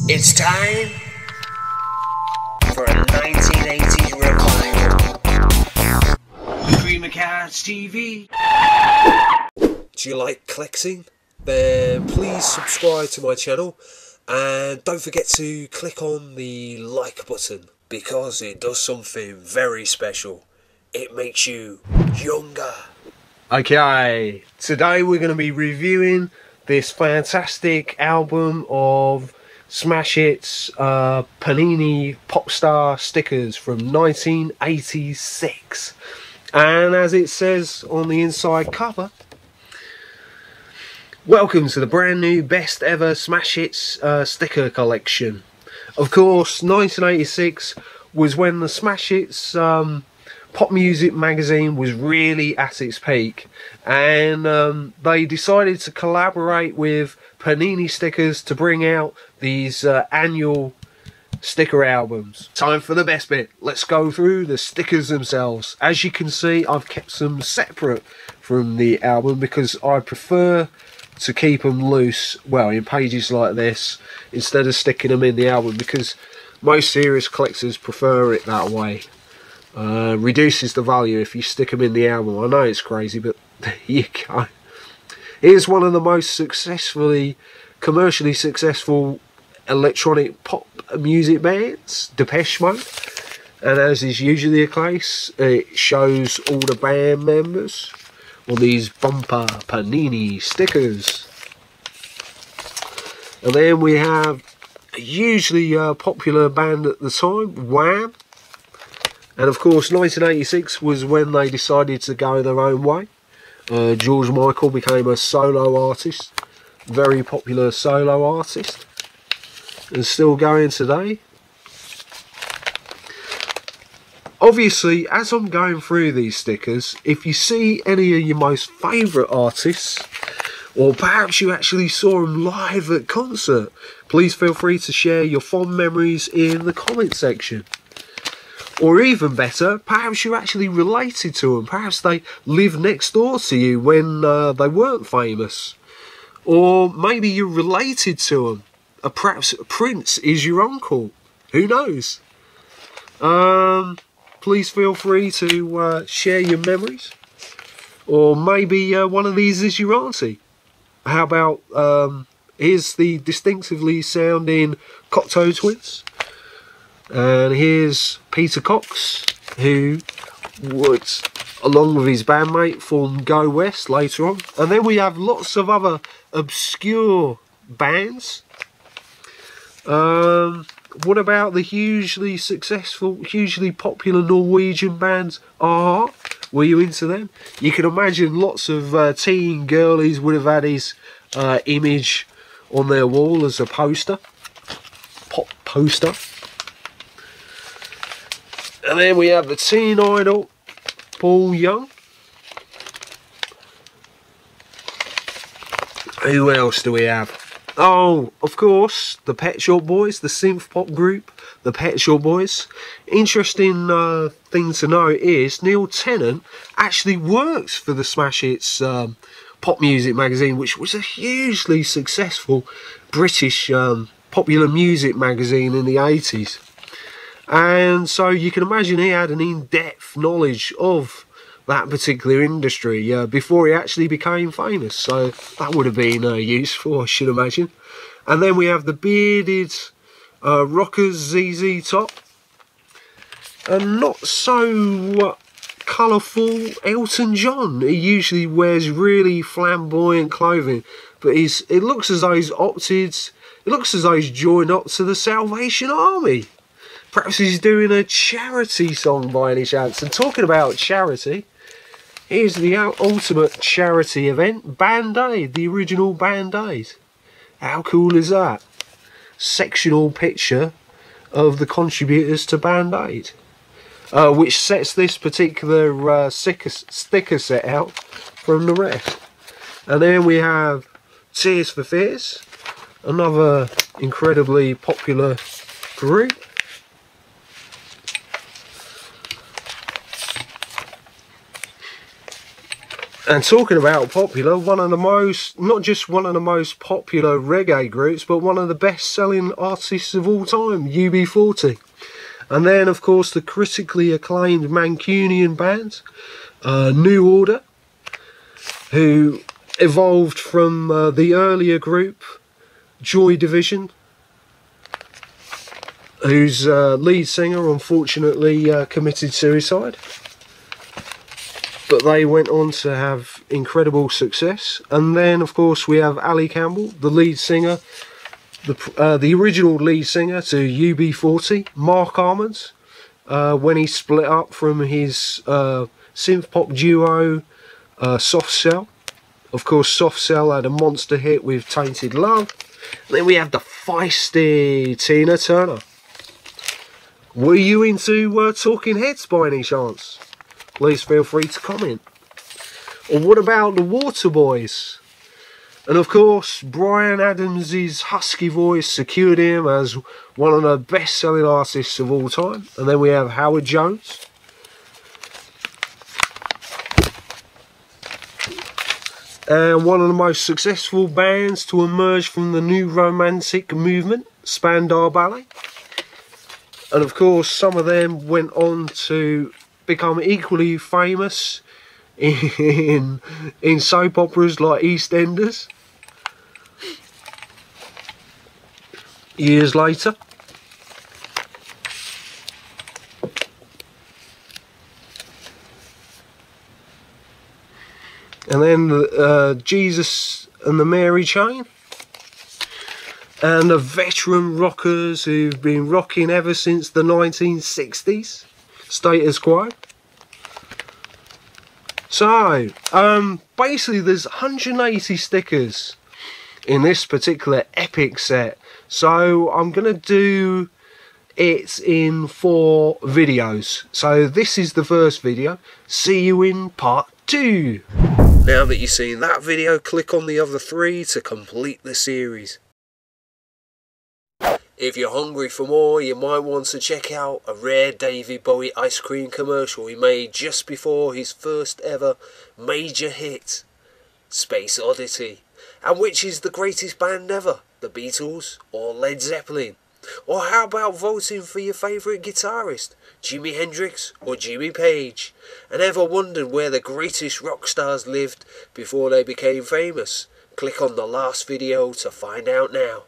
It's time for a 1980s revival. Dreamer Cats TV. Do you like collecting? Then please subscribe to my channel and don't forget to click on the like button because it does something very special. It makes you younger. Okay, today we're going to be reviewing this fantastic album of Smash Hits Panini Popstar Stickers from 1986. And as it says on the inside cover, welcome to the brand new best ever Smash Hits sticker collection. Of course, 1986 was when the Smash Hits pop music magazine was really at its peak, and they decided to collaborate with Panini Stickers to bring out these annual sticker albums. Time for the best bit. Let's go through the stickers themselves. As you can see, I've kept them separate from the album because I prefer to keep them loose, well, in pages like this, instead of sticking them in the album, because most serious collectors prefer it that way. Reduces the value if you stick them in the album. I know it's crazy, but there you go. Here's one of the most commercially successful electronic pop music bands, Depeche Mode, and as is usually the case, it shows all the band members on these bumper Panini stickers. And then we have a hugely popular band at the time, Wham. And of course 1986 was when they decided to go their own way. George Michael became a solo artist, very popular solo artist, and still going today. Obviously, as I'm going through these stickers, if you see any of your most favourite artists, or perhaps you actually saw them live at concert, please feel free to share your fond memories in the comment section. Or even better, perhaps you actually related to them. Perhaps they lived next door to you when they weren't famous. Or maybe you're related to them. Perhaps Prince is your uncle. Who knows? Please feel free to share your memories. Or maybe one of these is your auntie. How about, here's the distinctively sounding Cocteau twins. And here's Peter Cox, who would, along with his bandmate, form Go West later on. And then we have lots of other obscure bands. What about the hugely successful, hugely popular Norwegian band Aha? Were you into them? You can imagine lots of teen girlies would have had his image on their wall as a poster. Pop poster. And then we have the teen idol, Paul Young. Who else do we have? Oh, of course, the Pet Shop Boys, the synth pop group, the Pet Shop Boys. Interesting thing to know is Neil Tennant actually works for the Smash Hits pop music magazine, which was a hugely successful British popular music magazine in the 80s. And so you can imagine he had an in-depth knowledge of that particular industry before he actually became famous. So that would have been useful, I should imagine. And then we have the bearded rockers ZZ Top. And not so colourful Elton John. He usually wears really flamboyant clothing, but it looks as though he's joined up to the Salvation Army. Perhaps he's doing a charity song by any chance. And talking about charity, here's the ultimate charity event, Band-Aid, the original Band-Aid. How cool is that? Sectional picture of the contributors to Band-Aid, which sets this particular sticker set out from the rest. And then we have Tears for Fears, another incredibly popular group. And talking about popular, one of the most, not just one of the most popular reggae groups, but one of the best-selling artists of all time, UB40. And then, of course, the critically acclaimed Mancunian band, New Order, who evolved from the earlier group, Joy Division, whose lead singer unfortunately committed suicide. But they went on to have incredible success. And then, of course, we have Ali Campbell, the lead singer, the original lead singer to UB40, Marc Almond, when he split up from his synth pop duo Soft Cell. Of course, Soft Cell had a monster hit with Tainted Love. And then we have the feisty Tina Turner. Were you into Talking Heads by any chance? Please feel free to comment. Or what about the Waterboys? And of course, Bryan Adams' husky voice secured him as one of the best-selling artists of all time. And then we have Howard Jones. And one of the most successful bands to emerge from the new romantic movement, Spandau Ballet. And of course, some of them went on to become equally famous in soap operas like EastEnders years later. And then Jesus and the Mary Chain, and the veteran rockers who've been rocking ever since the 1960s, Status Quo. So, basically there's 180 stickers in this particular epic set. So I'm going to do it in 4 videos. So this is the first video. See you in part 2. Now that you've seen that video, click on the other 3 to complete the series. If you're hungry for more, you might want to check out a rare David Bowie ice cream commercial he made just before his first ever major hit, Space Oddity. And which is the greatest band ever, the Beatles or Led Zeppelin? Or how about voting for your favourite guitarist, Jimi Hendrix or Jimmy Page? And ever wondered where the greatest rock stars lived before they became famous? Click on the last video to find out now.